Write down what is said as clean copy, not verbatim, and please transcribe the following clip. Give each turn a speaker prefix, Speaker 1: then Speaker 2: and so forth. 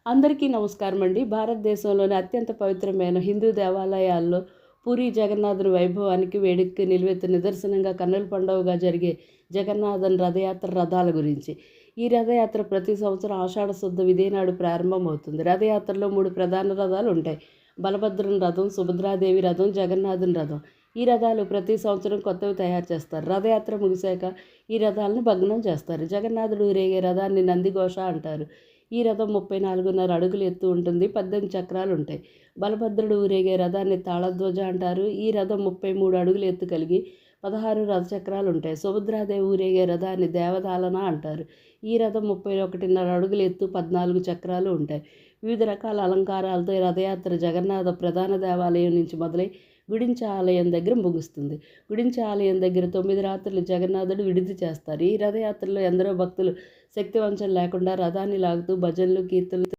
Speaker 1: అందరికీ నమస్కారం అండి. భారతదేశంలోని అత్యంత పవిత్రమైన హిందూ దేవాలయాల్లో పూరి జగన్నాథుని వైభవానికి వేడుకకి నిలువెత్తు నిదర్శనంగా కన్నుల పండుగగా జరిగే జగన్నాథన్ రథయాత్ర రథాల గురించి. ఈ రథయాత్ర ప్రతి సంవత్సరం ఆషాఢ శుద్ధ విధినాడు ప్రారంభమవుతుంది. రథయాత్రలో 3 ప్రధాన రథాలు ఉంటాయి. బలభద్రుని రథం, సుభద్రాదేవి రథం, జగన్నాథుని రథం. ఈ రథాలు ప్రతి సంవత్సరం కొత్తవి తయారు చేస్తారు. రథయాత్ర ముగిశాక ఈ రథాలను భగ్నం చేస్తారు. జగన్నాథుడు ఊరేగే రథాన్ని నందిఘోష అంటారు. ఈ రథం 34.5 అడుగులు ఎత్తు ఉంటుంది. 18 చక్రాలు ఉంటాయి. బలభద్రుడు ఊరేగే రథాన్ని తాళధ్వజ అంటారు. ఈ రథం 33 అడుగులు ఎత్తు కలిగి 16 రథచక్రాలు ఉంటాయి. సుభద్రాదేవి ఊరేగే రథాన్ని దేవదాలన అంటారు. ఈ రథం 31.5 అడుగులు ఎత్తు 14 చక్రాలు ఉంటాయి. వివిధ రకాల అలంకారాలతో ఈ రథయాత్ర జగన్నాథ ప్రధాన దేవాలయం నుంచి మొదలై గుడించ ఆలయం దగ్గర ముగుస్తుంది. గుడించ ఆలయం దగ్గర 9 రాత్రులు జగన్నాథుడు విడిది చేస్తారు. ఈ రథయాత్రలో ఎందరో భక్తులు శక్తివంచన లేకుండా రథాన్ని లాగుతూ భజనలు, కీర్తనలు